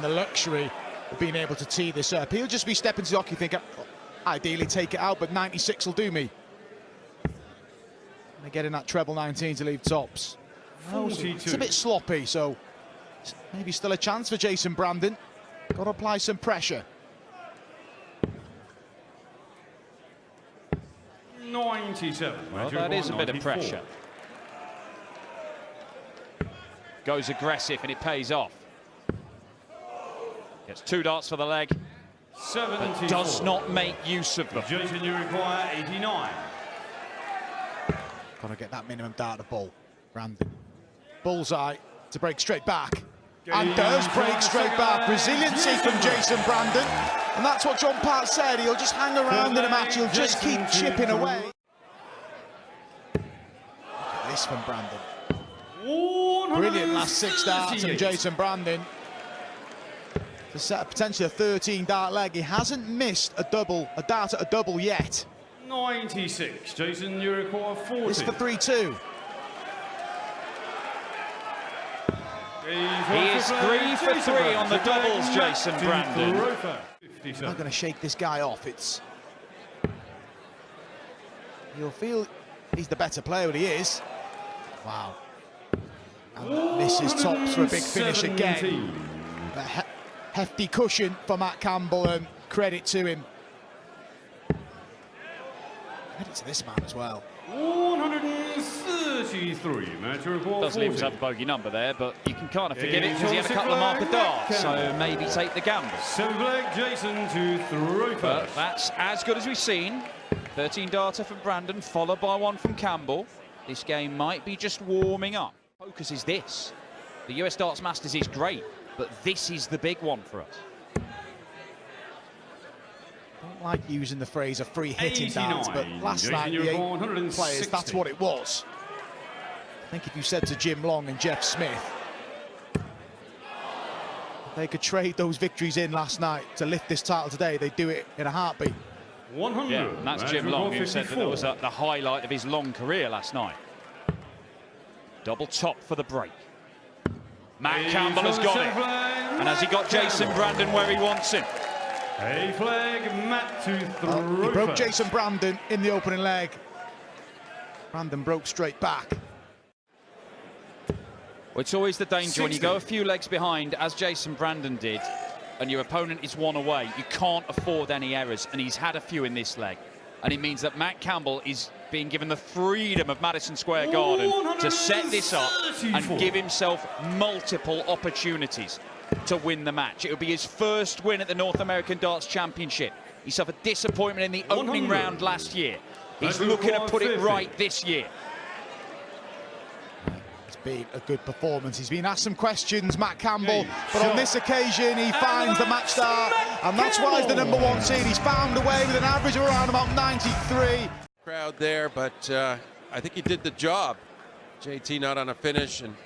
the luxury of being able to tee this up. He'll just be stepping to the hockey, think, ideally take it out, but 96 will do me. They're getting that treble 19 to leave tops. It's a bit sloppy, so maybe still a chance for Jason Brandon. Got to apply some pressure. 97. Well, that is a bit of pressure. Goes aggressive and it pays off. Gets 2 darts for the leg, but does not make use of them. Jason, you require 89. Got to get that minimum dart to ball. Brandon. Bullseye to break straight back. And does break straight back. Resiliency from Jason Brandon. And that's what John Part said. He'll just hang around in a match. He'll just keep chipping away. Look at this from Brandon. Brilliant last 6 darts from Jason Brandon. To set potentially a 13 dart leg. He hasn't missed a dart at a double yet. 96. Jason, you require 40. This is the 3-2. He is 3 for 3 on the doubles, Jason Brandon. I'm not going to shake this guy off. He'll feel he's the better player, but he is. Wow. And misses tops for a big finish again. A hefty cushion for Matt Campbell, and credit to him. Credit to this man as well. 133. Match report. Does leave us up a bogey number there, but you can kind of forgive it because he had a couple of marker darts, so maybe take the gamble. 7 flag, Jason to throw first. But that's as good as we've seen. 13 darter from Brandon, followed by 1 from Campbell. This game might be just warming up. Focus is this. The US Darts Masters is great, but this is the big one for us. I don't like using the phrase a free hitting darts, but last night the 8 players, that's what it was. I think if you said to Jim Long and Jeff Smith, they could trade those victories in last night to lift this title today, they'd do it in a heartbeat. 100. Yeah, and that's Jim Long, who said that that was the highlight of his long career last night. Double top for the break. Matt Campbell has got it. And has he got Jason Brandon where he wants him? A flag, Matt to throw. He broke Jason Brandon in the opening leg. Brandon broke straight back. Well, it's always the danger when you go a few legs behind, as Jason Brandon did, and your opponent is 1 away. You can't afford any errors, and he's had a few in this leg. And it means that Matt Campbell is being given the freedom of Madison Square Garden to set this up and give himself multiple opportunities to win the match. It will be his first win at the North American Darts Championship. He suffered disappointment in the opening round last year. He's looking to put it right this year. It's been a good performance. He's been asked some questions, Matt Campbell, but on this occasion he finds the match start, and that's why he's the #1 seed. He's found a way with an average of around about 93. Crowd there, but I think he did the job. JT not on a finish, and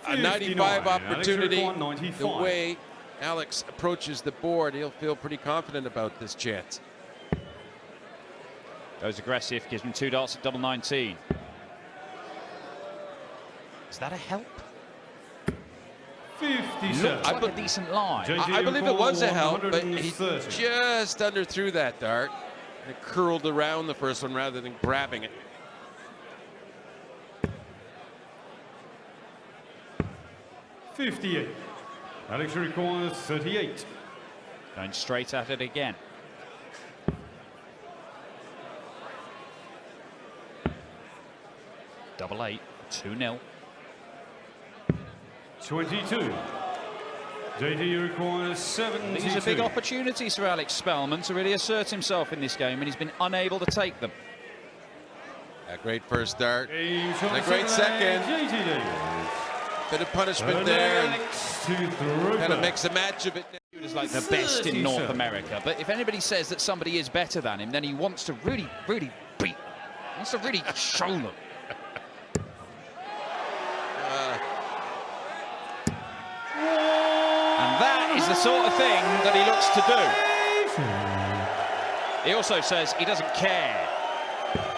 a 95 opportunity. The way Alex approaches the board, he'll feel pretty confident about this chance. Goes aggressive, gives him 2 darts at double 19. Is that a help? 57. Looks like a decent line. I believe it was a help, but he just underthrew that dart. It curled around the first one rather than grabbing it. 58. Alex requires 38. Going straight at it again. Double 8, 2-0. 22. JT requires 72. These are big opportunities for Alex Spellman to really assert himself in this game, and he's been unable to take them. A great first dart. And a great second. Bit of punishment there. Kind of makes a match of it. He was like the best in North America, but if anybody says that somebody is better than him, then he wants to really beat them. He wants to really show them. And that is the sort of thing that he looks to do. He also says he doesn't care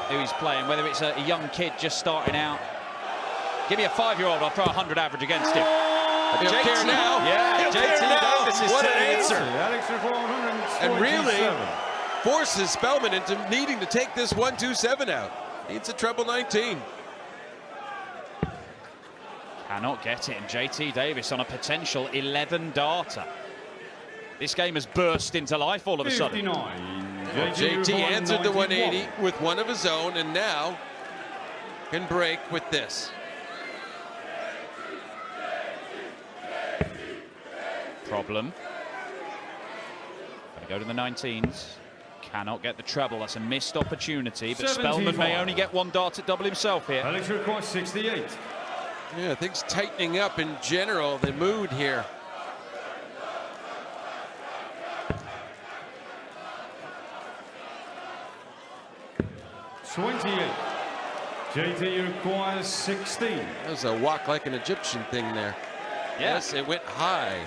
who he's playing, whether it's a young kid just starting out. Give me a 5-year-old, I'll throw 100 average against him. He'll care now. Yeah. JT Davis is what an saying answer. Alex requires 127. And really forces Spellman into needing to take this 1-2-7 out. Needs a treble 19. Cannot get it, and JT Davis on a potential 11-darter. This game has burst into life all of a sudden. 59. JT answered the 180 91. with one of his own, and now can break with this. Problem. Gonna go to the 19s. Cannot get the treble. That's a missed opportunity, but 75. Spellman may only get one dart at double himself here. Alex requires 68. Yeah, things tightening up in general, the mood here. JT requires 16. That was a walk like an Egyptian thing there. Yeah. Yes, it went high.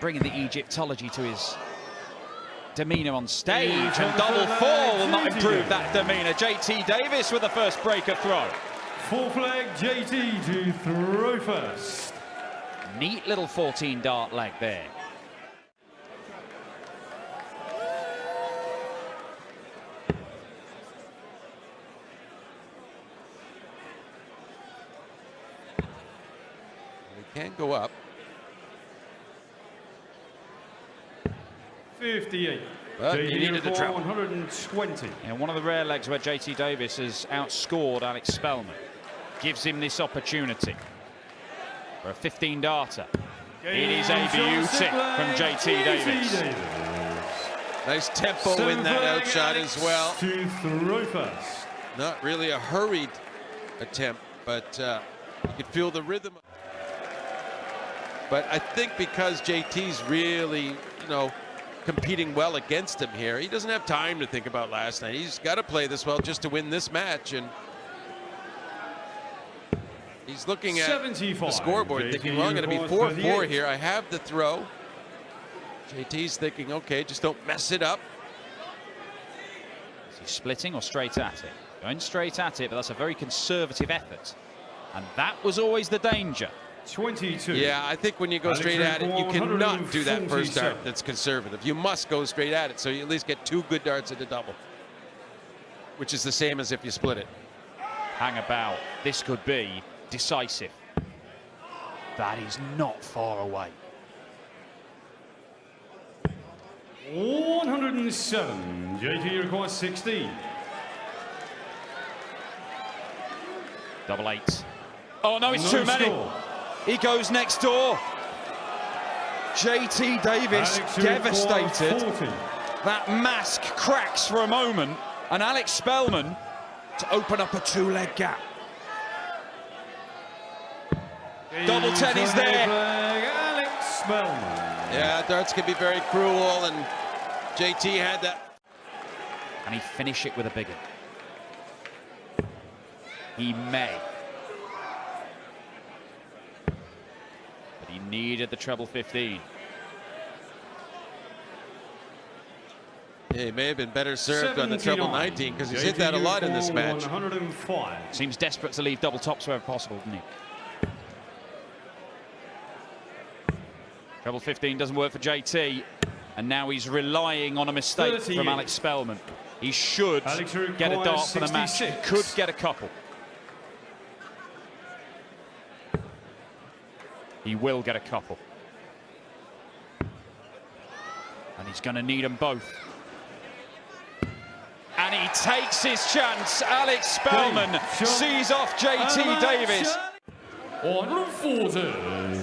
Bringing the Egyptology to his demeanor on stage, and double four will not improve that demeanor. JT Davis with the first breaker throw. Full flag, JT to throw first. Neat little 14-dart leg there. He can go up. 58. But he JT needed a requires treble. 120. And one of the rare legs where JT Davis has outscored Alex Spellman. Gives him this opportunity for a 15-darter. It is a beauty from JT Davis. Nice tempo in that outshot as well. To throw first. Not really a hurried attempt, but you could feel the rhythm. But I think because JT's really, competing well against him here, he doesn't have time to think about last night. He's got to play this well just to win this match, and he's looking at 75. the scoreboard thinking, well, I'm going to be 4-4 here. I have the throw. JT's thinking, okay, just don't mess it up. Is he splitting or straight at it? Going straight at it, but that's a very conservative effort. And that was always the danger. 22. Yeah, I think when you go straight at it, you cannot do that first dart that's conservative. You must go straight at it, so you at least get 2 good darts at the double, which is the same as if you split it. Hang about. This could be decisive. That is not far away. 107. JT requires 16. Double 8. Oh, no, it's No too many. score. He goes next door. JT Davis Alex devastated. requires 40. That mask cracks for a moment, and Alex Spellman to open up a 2-leg gap. Double 10 is there. Alex Spellman. Yeah, darts can be very cruel, and JT had that. Can he finish it with a big one? He may. But he needed the treble 15. Yeah, he may have been better served on the 79. treble 19 because he's hit that a lot in this match. 105. Seems desperate to leave double tops wherever possible, doesn't he? Treble 15 doesn't work for JT, and now he's relying on a mistake 38. from Alex Spellman. He should Alex get a dart requires for the match. He 66. could get a couple. He will get a couple. And he's going to need them both. And he takes his chance. Alex Spellman sees off JT Davis. 140.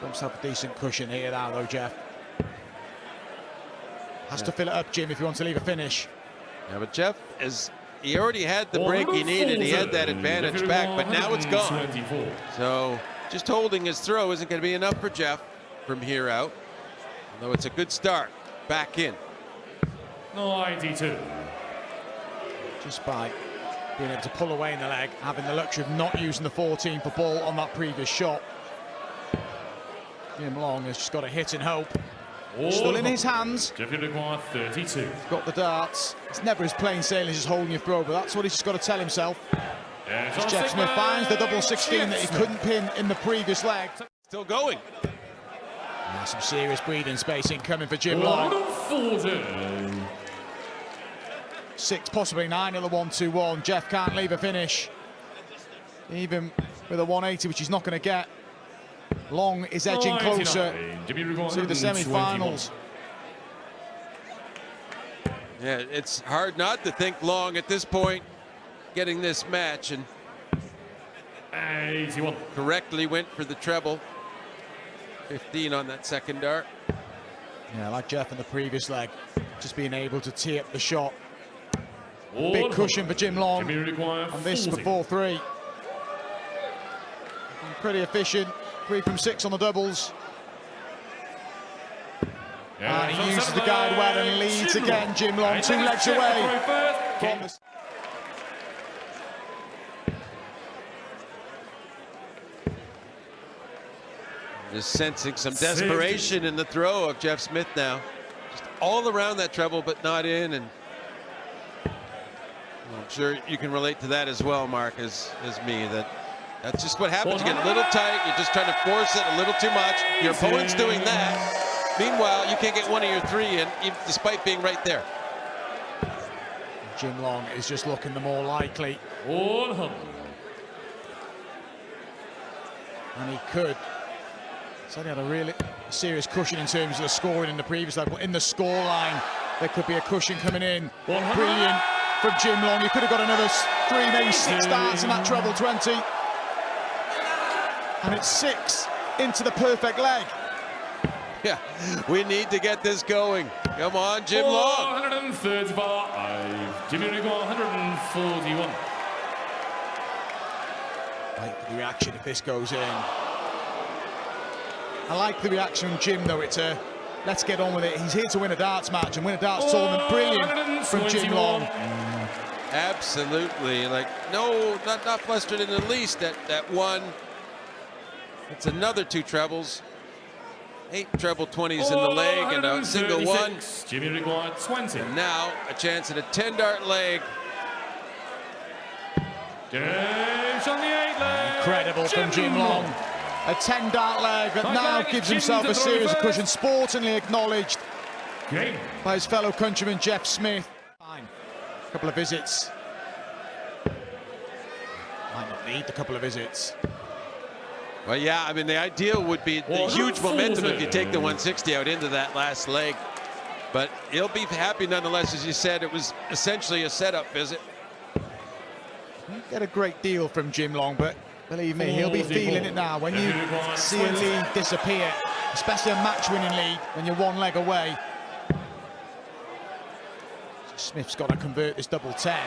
Bumps up a decent cushion here now, though, Jeff. Has to fill it up, Jim, if he wants to leave a finish. Yeah, but Jeff, he already had the break he needed. He had that advantage back, but now it's gone. So just holding his throw isn't going to be enough for Jeff from here out. Although it's a good start. Back in. 92. Just by being able to pull away in the leg, having the luxury of not using the 14 for ball on that previous shot. Jim Long has just got to hit and hope. Still in his hands. Jeffrey require 32. Got the darts. It's never as plain sailing as just holding your throw, but that's what he's just got to tell himself. As Jeff Smith finds the double 16 that he couldn't pin in the previous leg. Still going. Some serious breathing space incoming for Jim Long. 6, possibly 9 at the 1-2-1. Jeff can't leave a finish. Even with a 180, which he's not going to get. Long is edging closer to the semi-finals. Yeah, it's hard not to think Long at this point, getting this match, and 81. correctly went for the treble. 15 on that second dart. Yeah, like Jeff in the previous leg, just being able to tee up the shot. Big cushion for Jim Long, and this for 4-3. Pretty efficient, 3 from 6 on the doubles. And he uses the guide well and leads again. Jim Long 2 legs away. Just sensing some desperation in the throw of Jeff Smith now. Just all around that treble, but not in. And I'm sure you can relate to that as well, Mark, as me. That's just what happens. You get a little tight. You're just trying to force it a little too much. Your opponent's doing that. Meanwhile, you can't get one of your 3 in, even despite being right there. Jim Long is just looking the more likely. 100. And he could. So he had a really serious cushion in terms of the scoring in the previous leg, but in the score line, there could be a cushion coming in. Brilliant from Jim Long. He could have got another 3, maybe 6 starts in that treble 20. And it's 6 into the perfect leg. Yeah, we need to get this going. Come on, Jim Long. 135. Jimmy Rigo, 141. I like the reaction if this goes in. I like the reaction from Jim, though. It's a let's get on with it. He's here to win a darts match and win a darts tournament. Brilliant from Jim Long. Absolutely. Like, no, not flustered in the least that one. It's another 2 trebles. 8 treble 20s in the leg and a single 1. Jimmy required 20. And now a chance at a 10-dart leg. James on the 8 leg. Incredible from Jim Long. A 10-dart leg that now gives himself a series of cushions, sportingly acknowledged by his fellow countryman Jeff Smith. A couple of visits. Might not need a couple of visits. Well, yeah, I mean, the ideal would be the huge momentum if you take the 160 out into that last leg. But he'll be happy nonetheless. As you said, it was essentially a setup visit. Didn't get a great deal from Jim Long, but believe me, he'll be feeling it now. When you see a lead disappear, especially a match-winning lead, when you're 1 leg away. Smith's got to convert this double 10.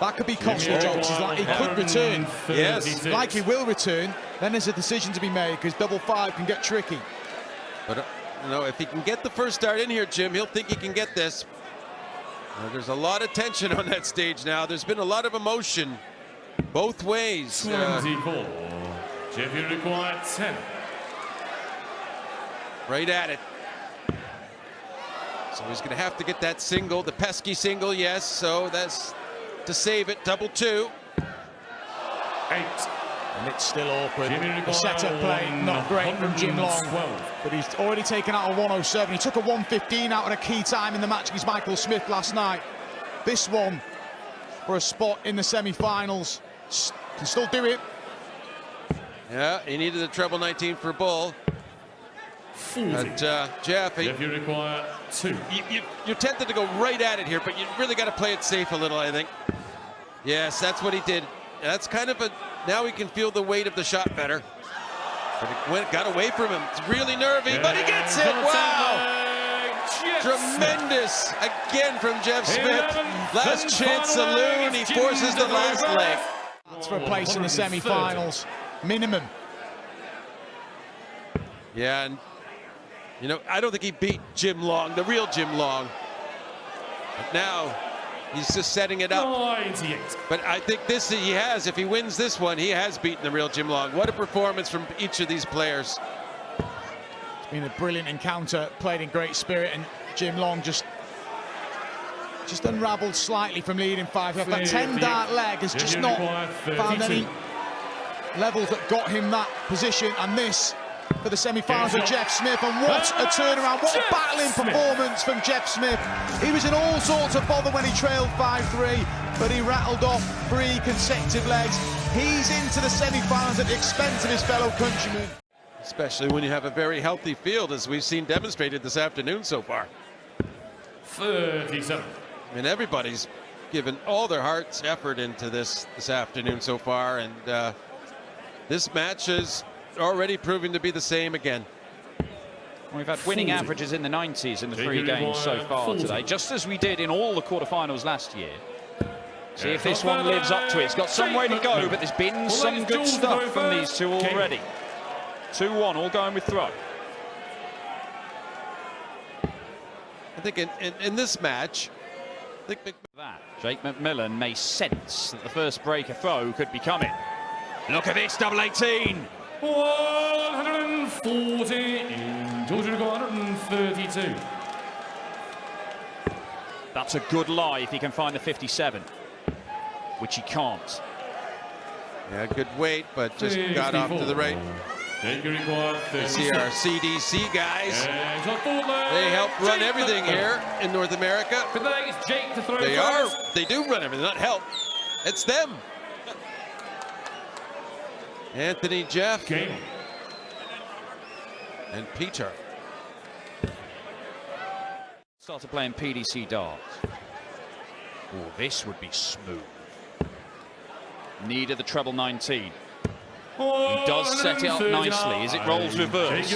That could be costly, Jokes. Like he could return. Yes. Like he will return. Then there's a decision to be made because double 5 can get tricky. But you know, if he can get the first start in here, Jim, he'll think he can get this. There's a lot of tension on that stage now. There's been a lot of emotion both ways. 24. Jeffy required 10. Right at it. So he's going to have to get that single, the pesky single, yes. So that's to save it, double 2. 8. And it's still awkward. The setup play, not great from Jim Long. But he's already taken out a 107. He took a 115 out at a key time in the match against Michael Smith last night. This one for a spot in the semi-finals. Can still do it. Yeah, he needed a treble 19 for Bull. But Jeff, you require 2. You're tempted to go right at it here, but you really got to play it safe a little, I think. Yes, that's what he did. That's kind of a, now he can feel the weight of the shot better. But it got away from him. It's really nervy, but he gets it. Wow! Tremendous again from Jeff Smith. Last chance saloon. He forces the last leg. That's for a place in the semi-finals, minimum. Yeah, and you know, I don't think he beat Jim Long, the real Jim Long. But now He's just setting it up. 98. But I think this he has. If he wins this one, he has beaten the real Jim Long. What a performance from each of these players. It's been a brilliant encounter, played in great spirit, and Jim Long just unravelled slightly from leading 5. That 10 dart leg has just not found any levels that got him that position, and this for the semi-finals of Jeff Smith. And what a turnaround, what a battling performance from Jeff Smith. He was in all sorts of bother when he trailed 5-3, but he rattled off 3 consecutive legs. He's into the semi-finals at the expense of his fellow countrymen. Especially when you have a very healthy field, as we've seen demonstrated this afternoon so far. 37. I mean, everybody's given all their heart's effort into this afternoon so far, and this match is already proving to be the same again. We've had winning averages in the 90s in the 3 games so far today, just as we did in all the quarterfinals last year. See if this one lives up to it. It's got some way to go, but there's been some good stuff from these two already. 2-1, all going with throw. I think in this match, I think Jake McMillan may sense that the first breaker throw could be coming. Look at this, double 18. 140 in Georgia 132. That's a good lie if he can find the 57, which he can't. Yeah, good weight, but just got off to the right. You see our CDC guys. They help run everything here in North America. They do run everything, not help. It's them. Anthony, Jeff, and Peter. Started playing PDC darts. Oh, this would be smooth. Needed the treble 19. He does set it up nicely as it rolls reversed.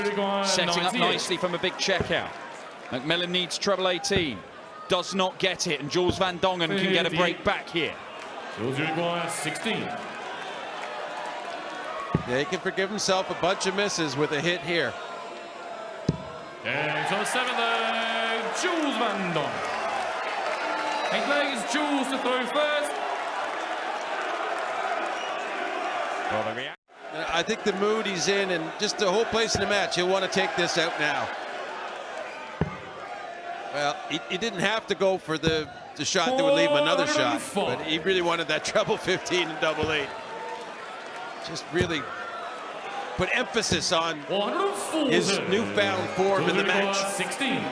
Setting up nicely from a big checkout. McMillan needs treble 18. Does not get it, and Jules Van Dongen can get a break back here. Jules requires 16. Yeah, he can forgive himself a bunch of misses with a hit here. And so 7 leg, Jules Van Dongen. 8 legs, Jules to throw first. I think the mood he's in and just the whole place in the match, he'll want to take this out now. Well, he didn't have to go for the shot that would leave him another shot, but he really wanted that treble 15 and double 8. Just really put emphasis on his newfound form in the match. 16.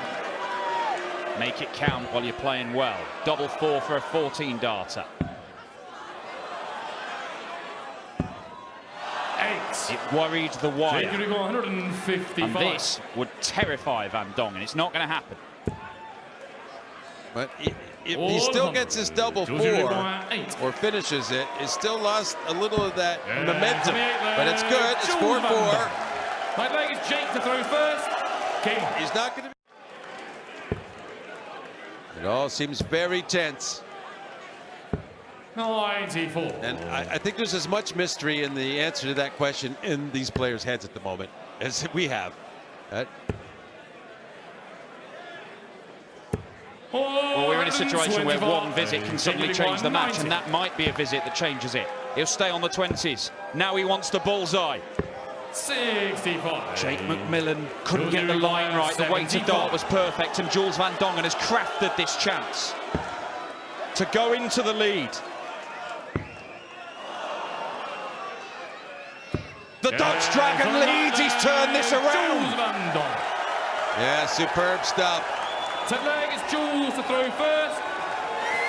Make it count while you're playing well. Double 4 for a 14 darter. 8. It worried the wire. 155. And this would terrify Van Dongen. It's not going to happen. But if he still gets his double 4 or finishes it, he's still lost a little of that momentum. But it's good. It's 4-4. My leg is Jake to throw first. He's not going to be. It all seems very tense. 94. And I think there's as much mystery in the answer to that question in these players' heads at the moment as we have. Well, we're in a situation where one visit can suddenly change the match, and that might be a visit that changes it. He'll stay on the 20s. Now he wants the bullseye. 65. Jake McMillan couldn't get the line right. The weighted dart was perfect, and Jules Van Dongen has crafted this chance to go into the lead. The Dutch Dragon leads. He's turned this around. Yeah, superb stuff. 10 leg is Jules to throw first.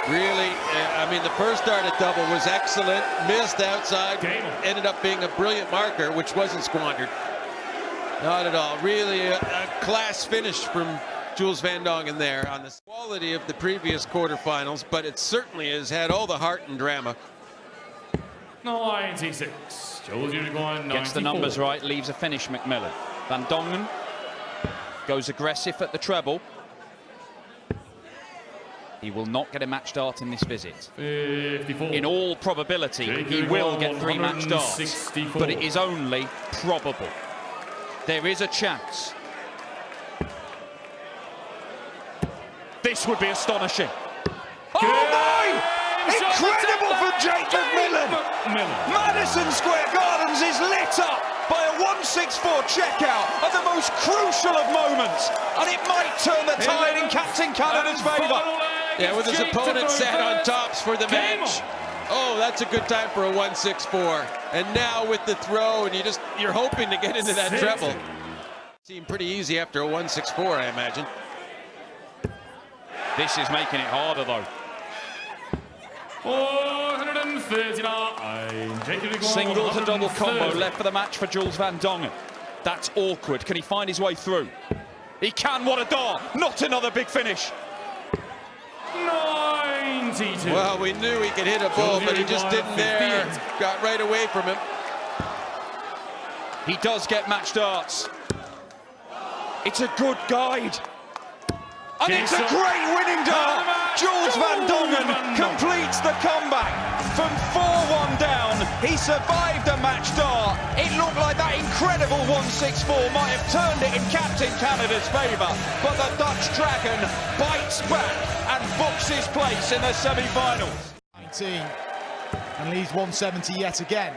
Really, I mean, the first dart at double was excellent. Missed outside. Ended up being a brilliant marker, which wasn't squandered. Not at all. Really a class finish from Jules Van Dongen there on the quality of the previous quarterfinals, but it certainly has had all the heart and drama. 96. Jules Unicorn, 94. Gets the numbers right, leaves a finish, McMillan. Van Dongen goes aggressive at the treble. He will not get a match dart in this visit. 54. In all probability, he will get 3 match darts, but it is only probable. There is a chance. This would be astonishing. Oh, Incredible from Jake McMillan. Madison Square Gardens is lit up by a 164 checkout at the most crucial of moments, and it might turn the tide in Captain Canada's favour. Yeah, with his opponent sat on tops for the match. Oh, that's a good time for a 164. And now with the throw, and you're hoping to get into that treble. Seemed pretty easy after a 164, I imagine. This is making it harder, though. 439. Single to double combo left for the match for Jules Van Dongen. That's awkward. Can he find his way through? He can. What a dart. Not another big finish. 92. Well, we knew he could hit a bull, but he just didn't there. Got right away from him. He does get match darts. It's a good guide. And it's a great winning dart. Jules Van Dongen completes the comeback. From 4-1 down, he survived a match dart. It looked like that incredible 164 might have turned it in Captain Canada's favour, but the Dutch Dragon bites back and books his place in the semi-finals. 19, and leaves 170 yet again.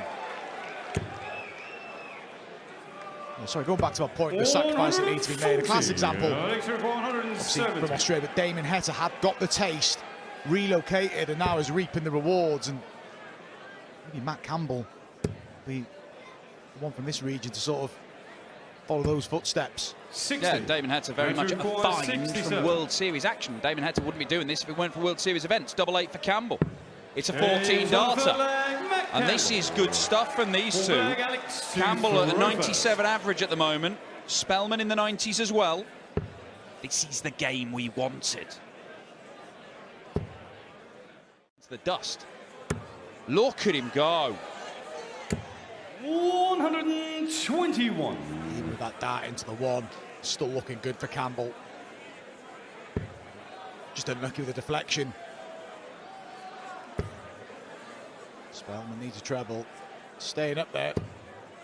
Oh, sorry, going back to my point, the sacrifice that needs to be made. A class example, obviously, from Australia, but Damien Heta had got the taste, relocated, and now is reaping the rewards. And maybe Matt Campbell be the one from this region to sort of follow those footsteps. 60. Yeah, Damien Heta very much a find from World Series action. Damien Heta wouldn't be doing this if it weren't for World Series events. 8-8 for Campbell. It's a 14-darter. And this is good stuff from these two. Campbell at a 97 average at the moment. Spellman in the 90s as well. This is the game we wanted. It's the dust. Look at him go. 121. Even with that dart into the one, still looking good for Campbell. Just unlucky with the deflection. Spellman needs a treble. Staying up there.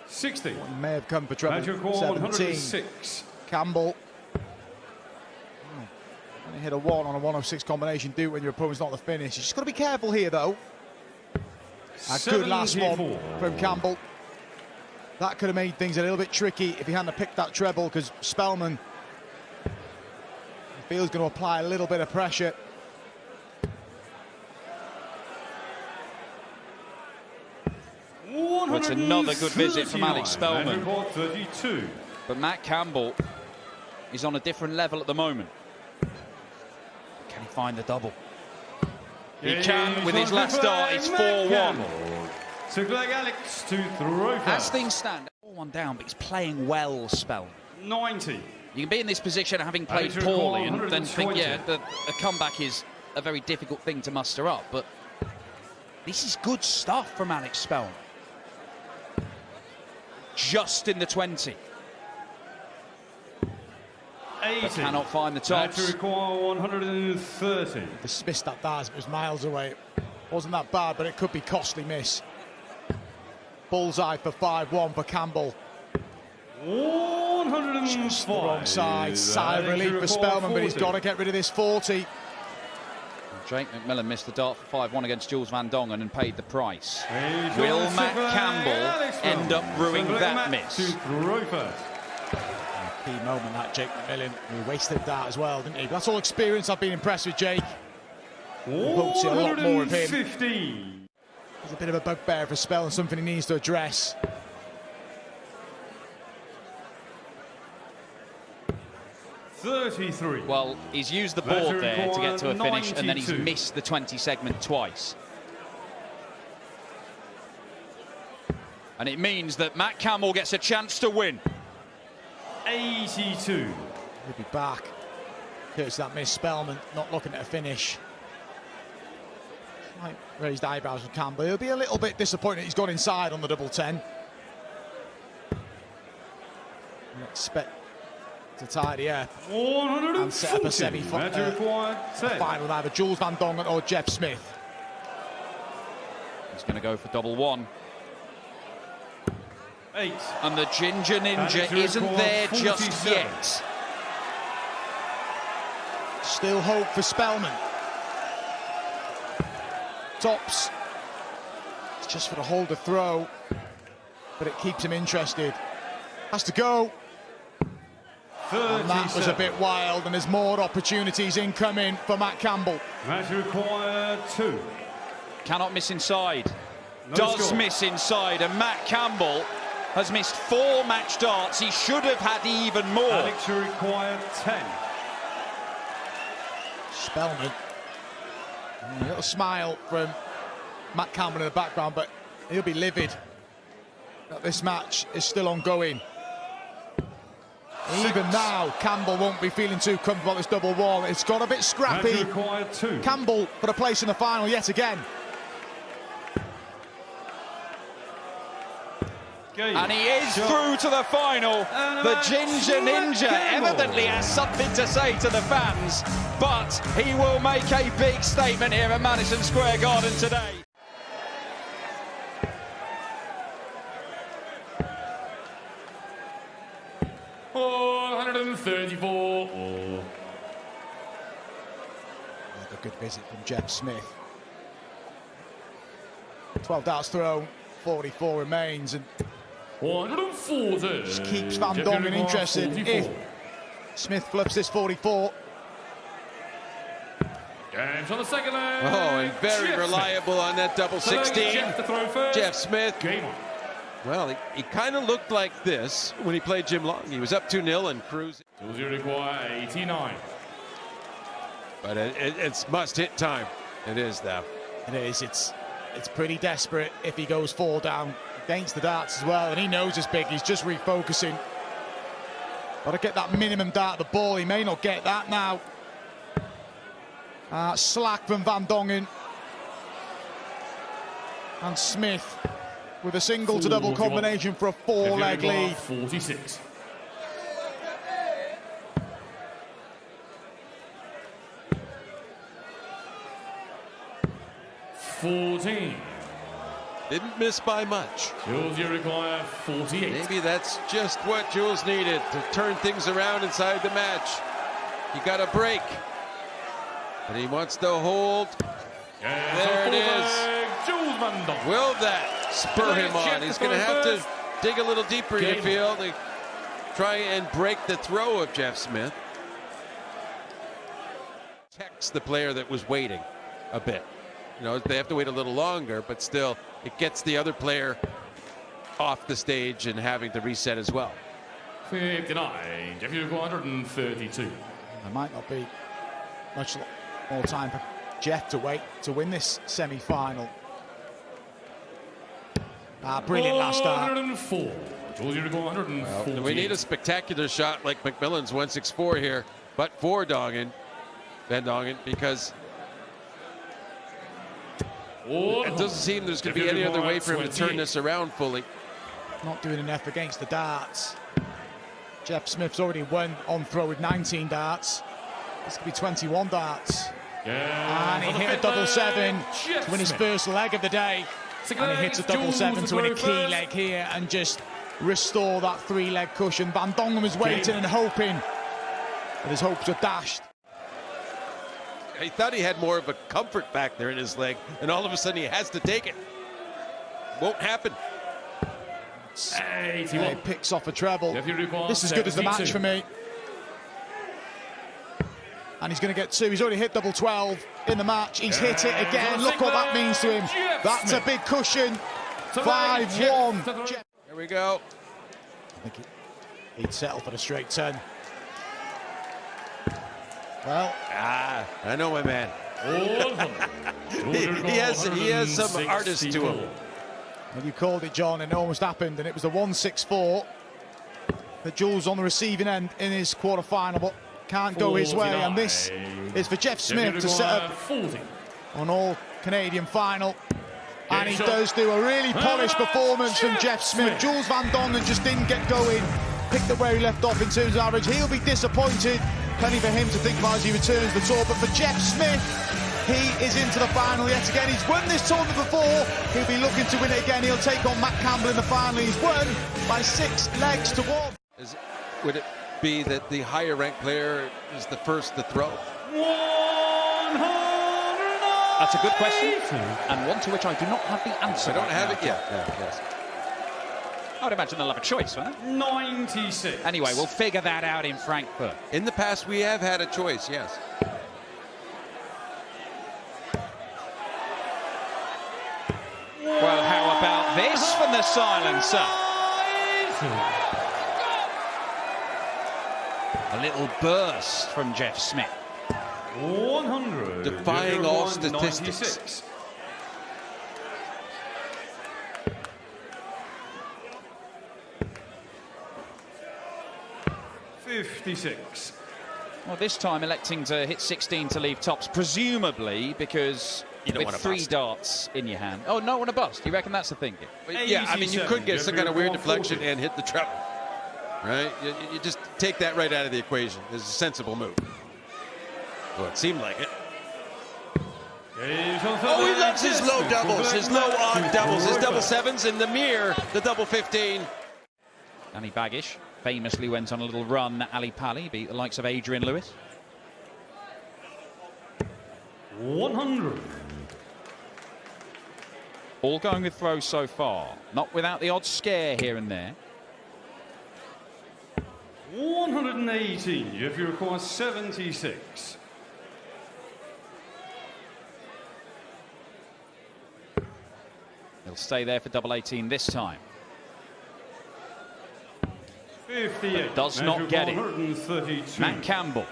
60. One may have come for treble. Magic 106. Campbell. Only hit a 1 on a 106 combination. Do when your opponent's not the finish. You just got to be careful here, though. A good last one from Campbell. That could have made things a little bit tricky if he hadn't picked that treble, because Spellman feels going to apply a little bit of pressure. Well, it's another good visit from Alex Spellman. 32. But Matt Campbell is on a different level at the moment. Can he find the double? He can with his last dart. It's 4-1. So Greg Alex to throw As things stand, 4-1 down, but he's playing well, Spellman. 90. You can be in this position having played poorly and then think, yeah, the comeback is a very difficult thing to muster up, but this is good stuff from Alex Spellman. Just in the 20. 80. But cannot find the tops. To require 130. Dismissed that dart, it was miles away. Wasn't that bad, but it could be costly miss. Bullseye for 5-1 for Campbell. 105. Just the wrong side. Sigh of relief for Spellman, but he's got to get rid of this 40. Jake McMillan missed the dart for 5-1 against Jules Van Dongen and paid the price. Will Matt Campbell end up ruining that miss? A key moment, that Jake McMillan, who wasted that as well, didn't he? But that's all experience. I've been impressed with Jake. Hope to see a lot more of him. 115. He's a bit of a bugbear for Spellman, something he needs to address. Well, he's used the board there to get to a finish, and then he's missed the 20 segment twice. And it means that Matt Campbell gets a chance to win. 82. He'll be back. Here's that miss. Spellman not looking at a finish. Might raised eyebrows from Campbell. He'll be a little bit disappointed he's gone inside on the double 10. Expect to tidy up and set up a semi-final with either Jules Van Dongen or Jeff Smith. He's going to go for double 1. 8. And the Ginger Ninja isn't there just yet. Still hope for Spellman. tops. It's just for the hold the throw, but it keeps him interested. Has to go. And that was a bit wild, and there's more opportunities incoming for Matt Campbell. Match required 2. Cannot miss inside. No Does score. miss inside, and Matt Campbell has missed 4 match darts. He should have had even more. Alex required 10. Spellman. A little smile from Matt Campbell in the background, but he'll be livid that this match is still ongoing. Even now, Campbell won't be feeling too comfortable at this double wall. It's got a bit scrappy. Match required 2. Campbell for a place in the final yet again. And he is through to the final. The Ginger Ninja evidently has something to say to the fans, but he will make a big statement here at Madison Square Garden today. Oh, 134. Another good visit from Jeff Smith. 12 darts thrown, 44 remains, and 140. just keeps Van Dongen interested. If Smith flips this 44. James on the second leg. Oh, and very Jeff reliable on that double Smith. 16. Jeff to throw first. Jeff Smith. Game on. Well, he kind of looked like this when he played Jim Long. He was up 2-0 and cruising. 2-0 require 89. But it's must-hit time. It is, though. It is. It's pretty desperate if he goes 4 down against the darts as well, and he knows it's big. He's just refocusing. Got to get that minimum dart of the ball. He may not get that now. Slack from Van Dongen. And Smith with a single to double 41. combination for a 4-leg lead. 46. Didn't miss by much. Jules, you require 48. Maybe that's just what Jules needed to turn things around inside the match. He got a break, but he wants to hold. There it is. Jules Van Dongen. Will that spur him on? He's going to have to dig a little deeper, you feel, to try and break the throw of Jeff Smith. Protects the player that was waiting a bit. You know, they have to wait a little longer, but still, it gets the other player off the stage and having to reset as well. 59. Jeff, you require 132. There might not be much more time for Jeff to wait to win this semi-final. Brilliant last start. 104. Jules, you require 140. We need a spectacular shot like McMillan's 164 here, but for Van Dongen, because it doesn't seem there's going to be any other way for him to turn this around fully. Not doing enough against the darts. Jeff Smith's already won on throw with 19 darts. This could be 21 darts. And he hit a double 7 to win his first leg of the day. And he hits a double 7 to win a key leg here and just restore that 3-leg cushion. Van Dongen was waiting and hoping, but his hopes were dashed. He thought he had more of a comfort factor in his leg, and all of a sudden he has to take it. Won't happen. He picks off a treble. This is good as the match for me. And he's going to get 2. He's already hit double 12 in the match. He's hit it again. Look what that means to him. That's a big cushion. 5-1. Here we go. I think he'd settle for the straight 10. Well, I know my man. he has some artist to him. and you called it, John, and it almost happened, and it was the 164 that Jules on the receiving end in his quarter-final, but can't go his way, and this is for Jeff Smith to set up an all-Canadian final. And he does do a really polished performance from Jeff Smith. Jules Van Dongen just didn't get going, picked up where he left off in terms of average. He'll be disappointed. Plenty for him to think about as he returns the tour. But for Jeff Smith, he is into the final yet again. He's won this tournament before. He'll be looking to win it again. He'll take on Matt Campbell in the final. He's won by 6 legs to 1. Would it be that the higher ranked player is the first to throw? 109. That's a good question, and one to which I do not have the answer. I don't right have now. it yet. No, yes. I would imagine they'll have a choice, won't they? 96. Anyway, we'll figure that out in Frankfurt. In the past, we have had a choice, yes. Well, how about this from the silencer? A little burst from Jeff Smith. 100. Defying all statistics. 96. $56. Well, this time electing to hit 16 to leave tops, presumably because You don't with wanna 3 bust. darts in your hand. Oh, no, want to bust. You reckon that's the thing? Yeah, I mean, you could get some kind of weird 140. deflection and hit the treble, right? You just take that right out of the equation. It's a sensible move. Well, it seemed like it. Oh, he loves his low doubles, his low odd doubles, his double sevens, and the mirror, the double 15. Danny Baggish famously went on a little run at Ali Pali, beat the likes of Adrian Lewis. 100. All going with throws so far, not without the odd scare here and there. 118. If you require 76. He'll stay there for double 18 this time. 58. Does not get it. 132. Matt Campbell.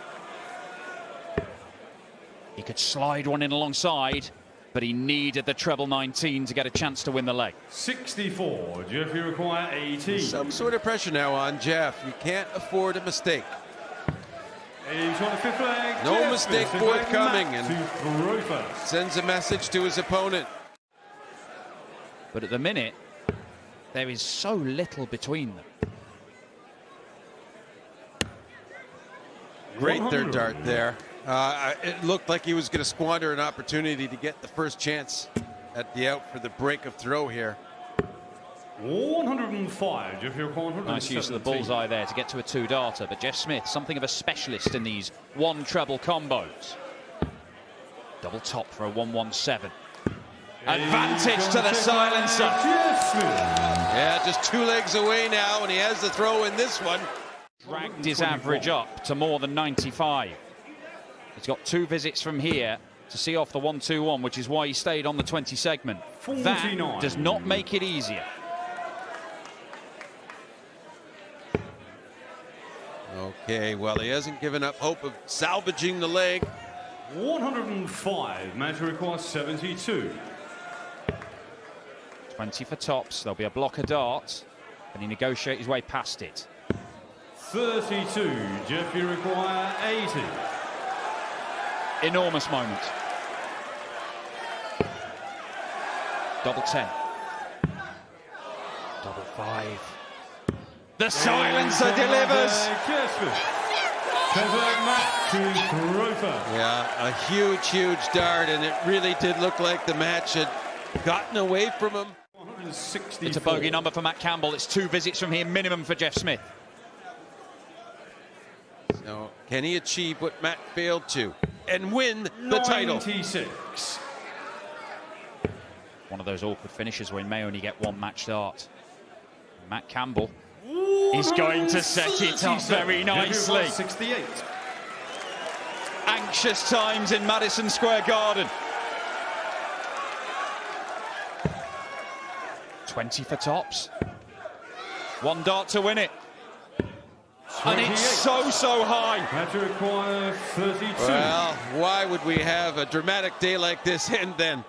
He could slide one in alongside, but he needed the treble 19 to get a chance to win the leg. 64. Jeff, you require 18. Some sort of pressure now on Jeff. You can't afford a mistake. He's on the fifth leg. No Jeff mistake Smith, forthcoming, Matt and- to throw first. Sends a message to his opponent. But at the minute, there is so little between them. Great third 100. dart there. It looked like he was going to squander an opportunity to get the first chance at the out for the break of throw here. 105. Jeff, you require 117. Nice use of the bullseye there to get to a 2-darter. But Jeff Smith, something of a specialist in these one treble combos. Double top for a 117. Advantage to the silencer. Jeff Smith. Yeah, just 2 legs away now, and he has the throw in this one. Dragged his average up to more than 95. He's got 2 visits from here to see off the 1-2-1, which is why he stayed on the 20 segment. 49. That does not make it easier. Okay, well, he hasn't given up hope of salvaging the leg. 105. Match requires 72. 20 for tops. There'll be a block of darts. Can he negotiate his way past it? 32. Jeff, you require 80. Enormous moment. Double 10. Double 5. The silencer delivers. Jeff Smith. Matt to throw first. Yeah, a huge, huge dart, and it really did look like the match had gotten away from him. 164. It's a bogey number for Matt Campbell. It's 2 visits from here minimum for Jeff Smith. So, can he achieve what Matt failed to and win the title? 96. One of those awkward finishes where he may only get 1 match dart. Matt Campbell is going to set it up very nicely. 68. Anxious times in Madison Square Garden. 20 for tops. 1 dart to win it. And it's so high. Match requires 32. Well, why would we have a dramatic day like this end then?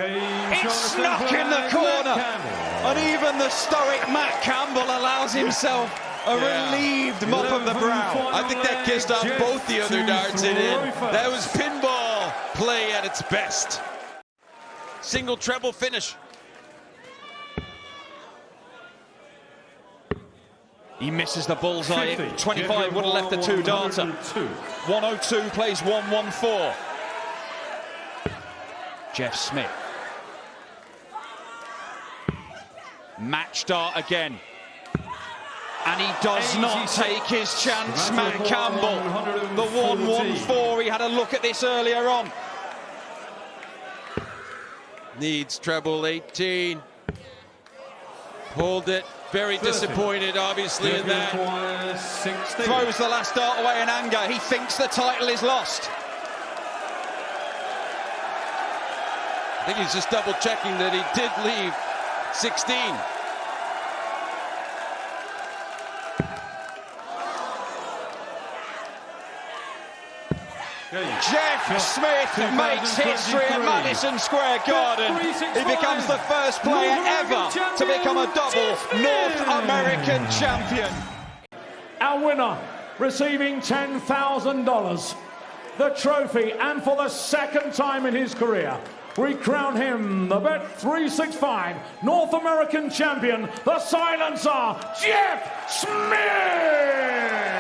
It's snuck in the corner. And even the stoic Matt Campbell allows himself a relieved mop of the brow. I think that kissed off both the other darts it in. That was pinball play at its best. Single treble finish. He misses the bullseye. 50. 25 would have left the 2-darter. 102 plays 114. Jeff Smith. Match dart again. And he does not 86. take his chance, Matt Record Campbell. The 1-1-4, he had a look at this earlier on. Needs treble 18. Pulled it. Very 30. disappointed, obviously, in that. Requires 16. Throws the last dart away in anger. He thinks the title is lost. I think he's just double checking that he did leave 16. Jeff Smith makes history at Madison Square Garden. He becomes the first player ever to become a double North American champion. Our winner, receiving $10,000, the trophy, and for the second time in his career, we crown him the Bet365 North American champion, the silencer, Jeff Smith!